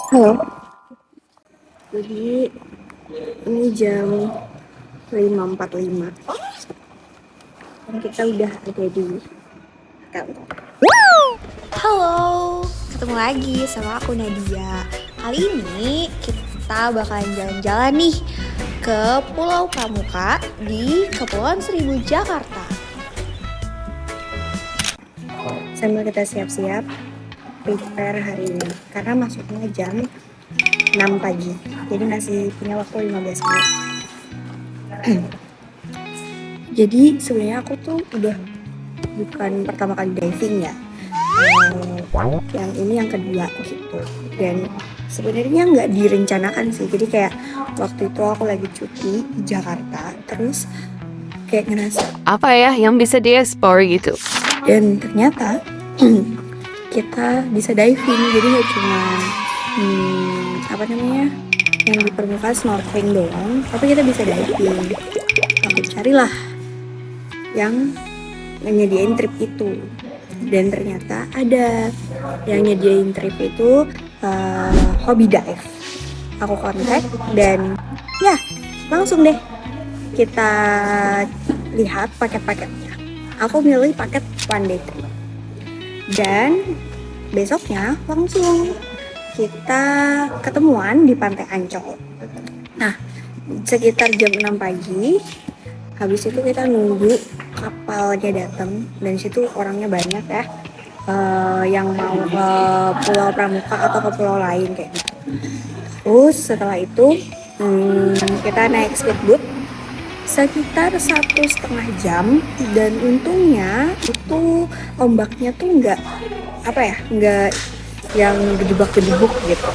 Halo, jadi ini jam 5.45 dan kita udah ada di kantor. Halo, ketemu lagi sama aku Nadia. Kali ini kita bakalan jalan-jalan nih ke Pulau Pramuka di Kepulauan Seribu, Jakarta. Sambil kita siap-siap prepare hari ini karena masuknya jam 6 pagi, jadi masih punya waktu 15 menit. Jadi sebenarnya aku tuh udah bukan pertama kali diving ya, yang ini yang kedua gitu. Dan sebenarnya nggak direncanakan sih, jadi kayak waktu itu aku lagi cuti di Jakarta, terus kayak ngerasa Apa ya yang bisa di-explore gitu? dan ternyata kita bisa diving, jadi nggak cuma apa namanya yang di permukaan snorkeling doang, tapi kita bisa diving. Aku carilah yang nyediain trip itu, dan ternyata ada yang nyediain trip itu Hobby Dive. Aku kontak dan ya langsung deh kita lihat paket-paketnya. Aku milih paket one day trip dan besoknya langsung kita ketemuan di Pantai Ancol. Nah, sekitar jam 6 pagi, habis itu kita nunggu kapalnya datang, dan situ orangnya banyak ya, yang mau ke Pulau Pramuka atau ke pulau lain kayak gitu. Terus setelah itu kita naik speedboat sekitar 1,5 jam, dan untungnya itu ombaknya tuh nggak yang gedebak-gedebuk gitu.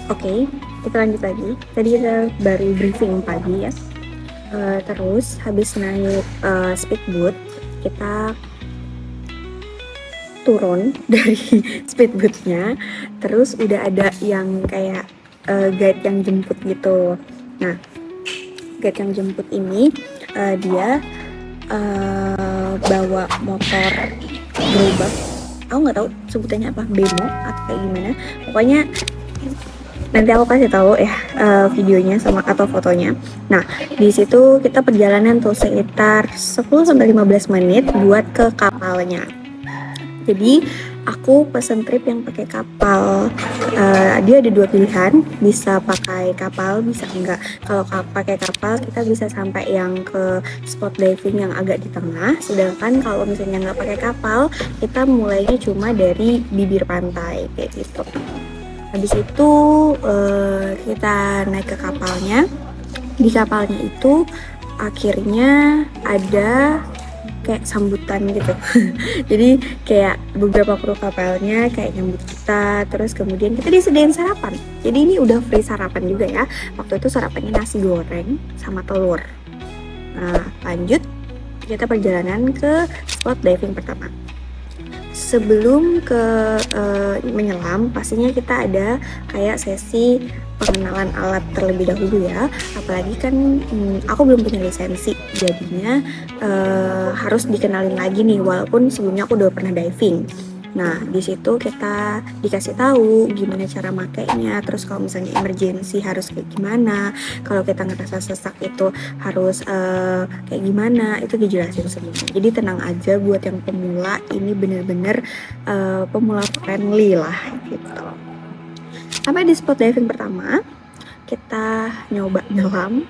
Oke, kita lanjut lagi. Tadi kita baru briefing pagi ya. Terus habis naik speedboat, kita turun dari speedboatnya. Terus udah ada yang kayak guide yang jemput gitu. Nah, guide yang jemput ini dia bawa motor gerobak. Aku nggak tahu sebutannya apa, bemo atau kayak gimana. Pokoknya nanti aku kasih tahu ya videonya sama atau fotonya. Nah, di situ kita perjalanan tuh sekitar 10-15 menit buat ke kapalnya. Jadi aku pesen trip yang pakai kapal. Dia ada dua pilihan, bisa pakai kapal, bisa enggak. Kalau pakai kapal kita bisa sampai yang ke spot diving yang agak di tengah. Sedangkan kalau misalnya nggak pakai kapal, kita mulainya cuma dari bibir pantai kayak gitu. Habis itu kita naik ke kapalnya. Di kapalnya itu akhirnya ada kayak sambutan gitu. Jadi kayak beberapa kru kapalnya kayak nyambut kita, terus kemudian kita disediain sarapan. Jadi ini udah free sarapan juga ya. Waktu itu sarapannya nasi goreng sama telur. Nah, lanjut kita perjalanan ke spot diving pertama. Sebelum ke menyelam, pastinya kita ada kayak sesi pengenalan alat terlebih dahulu ya. Apalagi kan aku belum punya lisensi, jadinya harus dikenalin lagi nih, walaupun sebelumnya aku udah pernah diving. Nah, di situ kita dikasih tahu gimana cara makainya, terus kalau misalnya emergency harus kayak gimana, kalau kita ngerasa sesak itu harus kayak gimana, itu dijelasin semuanya. Jadi tenang aja buat yang pemula, ini bener-bener pemula friendly lah gitu. Sampai di spot diving pertama, kita nyoba nyelam,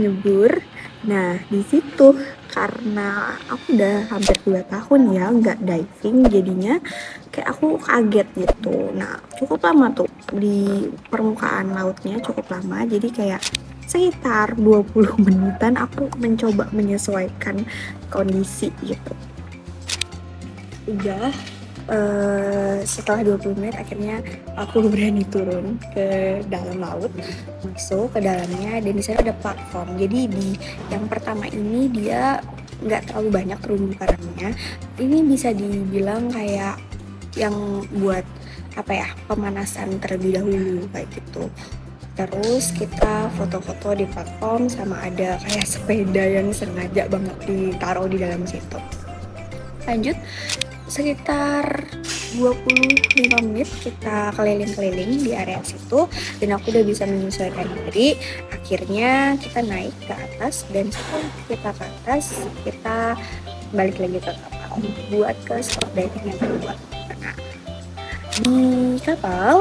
nyebur. Nah, di situ karena aku udah hampir 2 tahun ya nggak diving, jadinya kayak aku kaget gitu. Nah, cukup lama tuh di permukaan lautnya, cukup lama. Jadi kayak sekitar 20 menitan aku mencoba menyesuaikan kondisi gitu. Udah setelah 20 menit akhirnya aku berani turun ke dalam laut, masuk ke dalamnya, dan di sana ada platform. Jadi di yang pertama ini dia nggak terlalu banyak terumbu karangnya. Ini bisa dibilang kayak yang buat pemanasan terlebih dahulu kayak gitu. Terus kita foto-foto di platform, sama ada kayak sepeda yang sengaja banget ditaruh di dalam situ. Lanjut, sekitar 25 menit kita keliling-keliling di area situ dan aku udah bisa menyesuaikan diri. Akhirnya kita naik ke atas dan setelah kita ke atas kita balik lagi ke kapal buat ke spot diving yang kedua. Nah, di kapal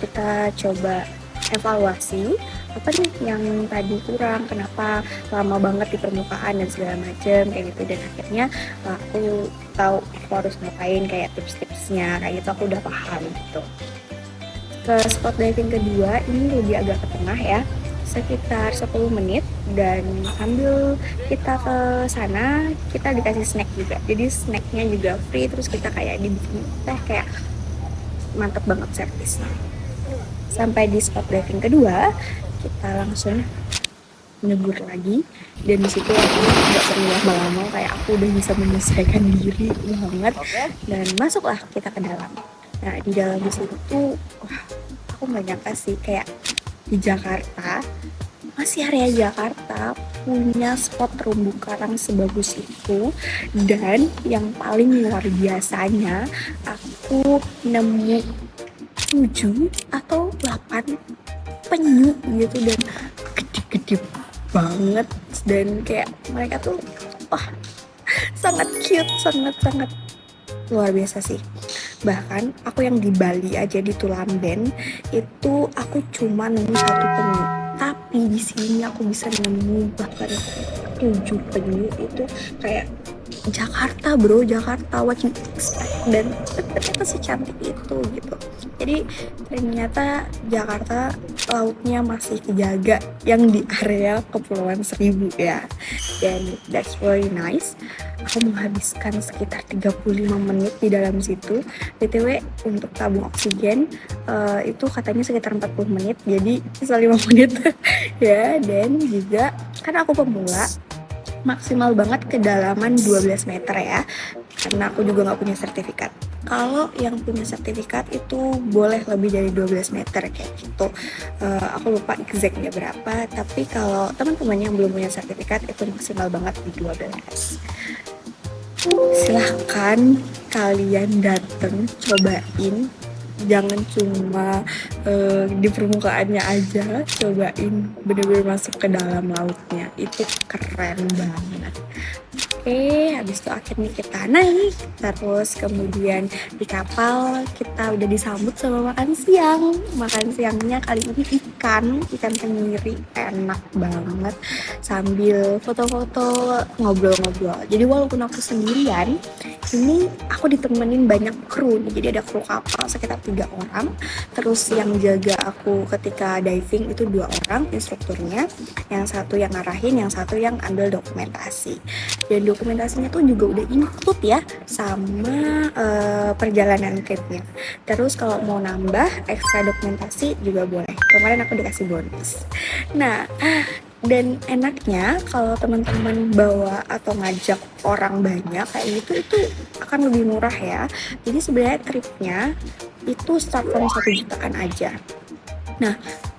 kita coba evaluasi apa nih yang tadi kurang, kenapa lama banget di permukaan dan segala macem kayak gitu. Dan akhirnya aku tahu aku harus ngapain, kayak tips-tipsnya kayak gitu aku udah paham gitu. Ke spot diving kedua ini lebih agak ke tengah ya, sekitar 10 menit, dan sambil kita ke sana kita dikasih snack juga, jadi snacknya juga free, terus kita kayak dibikin teh, kayak mantep banget servisnya. Sampai di spot diving kedua kita langsung nyebur lagi, dan disitu aku nggak perlu lama-lama, kayak aku udah bisa menyesuaikan diri banget dan masuklah kita ke dalam. Nah di dalam di situ wah, aku nggak nyangka sih, kayak di Jakarta, masih area Jakarta, punya spot terumbu karang sebagus itu. Dan yang paling luar biasanya, aku nemu 7 atau 8 penyu gitu, dan gede-gede banget, dan kayak mereka tuh wah sangat cute, sangat luar biasa sih. Bahkan aku yang di Bali aja, di Tulamben itu aku cuma nemu 1 penyu, tapi di sini aku bisa nemu bahkan 7 penyu. Itu kayak Jakarta bro, Jakarta, what you expect, dan ternyata secantik itu gitu. Jadi ternyata Jakarta lautnya masih kejaga yang di area Kepulauan Seribu ya, dan that's very nice. Aku menghabiskan sekitar 35 menit di dalam situ. BTW untuk tabung oksigen itu katanya sekitar 40 menit, jadi sisa 5 menit ya. Dan juga karena aku pemula, maksimal banget kedalaman 12 meter ya, karena aku juga nggak punya sertifikat. Kalau yang punya sertifikat itu boleh lebih dari 12 meter kayak gitu. Aku lupa exactnya berapa, tapi kalau teman-teman yang belum punya sertifikat itu maksimal banget di 12. Silahkan kalian dateng, cobain. Jangan cuma di permukaannya aja, cobain bener-bener masuk ke dalam lautnya, itu keren banget. Oke, habis itu akhirnya kita naik, terus kemudian di kapal kita udah disambut sama makan siang. Makan siangnya kali ini ikan tenggiri, enak banget, sambil foto-foto, ngobrol-ngobrol. Jadi walaupun aku sendirian, ini aku ditemenin banyak kru nih. Jadi ada kru kapal sekitar 3 orang, terus yang jaga aku ketika diving itu 2 orang, instrukturnya, yang satu yang ngarahin, yang satu yang ambil dokumentasi. Dan dokumentasinya tuh juga udah include ya sama perjalanan tripnya. Terus kalau mau nambah ekstra dokumentasi juga boleh, kemarin aku dikasih bonus. Nah, dan enaknya kalau teman-teman bawa atau ngajak orang banyak kayak gitu, itu akan lebih murah ya. Jadi sebenarnya tripnya itu start from 1 jutaan aja. Nah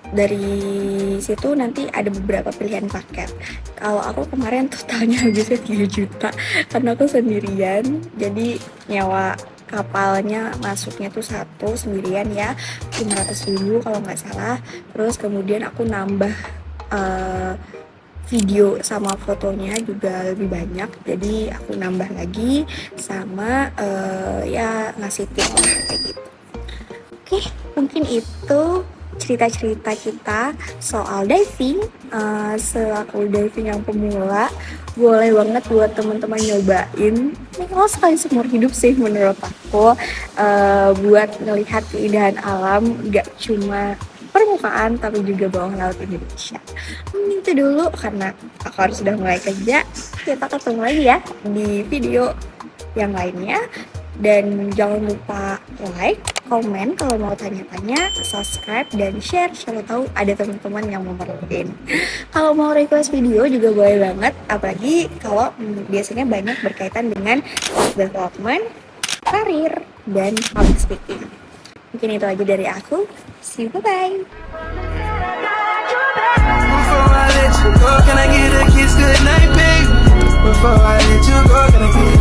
dari situ nanti ada beberapa pilihan paket. Kalau aku kemarin totalnya habisnya 3 juta karena aku sendirian, jadi nyawa kapalnya masuknya tuh satu sendirian ya, 500.000 kalau nggak salah. Terus kemudian aku nambah video sama fotonya juga lebih banyak, jadi aku nambah lagi sama ya ngasih tip kayak gitu. Oke, mungkin itu cerita-cerita kita soal diving. Selaku diving yang pemula, boleh banget buat teman-teman nyobain. Ini kalau sekali seumur hidup sih menurut aku, buat ngelihat keindahan alam, gak cuma permukaan tapi juga bawah laut Indonesia. Itu dulu karena aku harus sudah mulai kerja. Kita ketemu lagi ya di video yang lainnya. Dan jangan lupa like, komen kalau mau tanya-tanya, subscribe, dan share. Siapa tahu ada teman-teman yang mau memerlukan. Kalau mau request video juga boleh banget, apalagi kalau biasanya banyak berkaitan dengan self development, karir, dan public speaking. Mungkin itu aja dari aku. See you, bye-bye. Before I let you go, can I get a kiss goodnight, babe? Before I let you go, can I get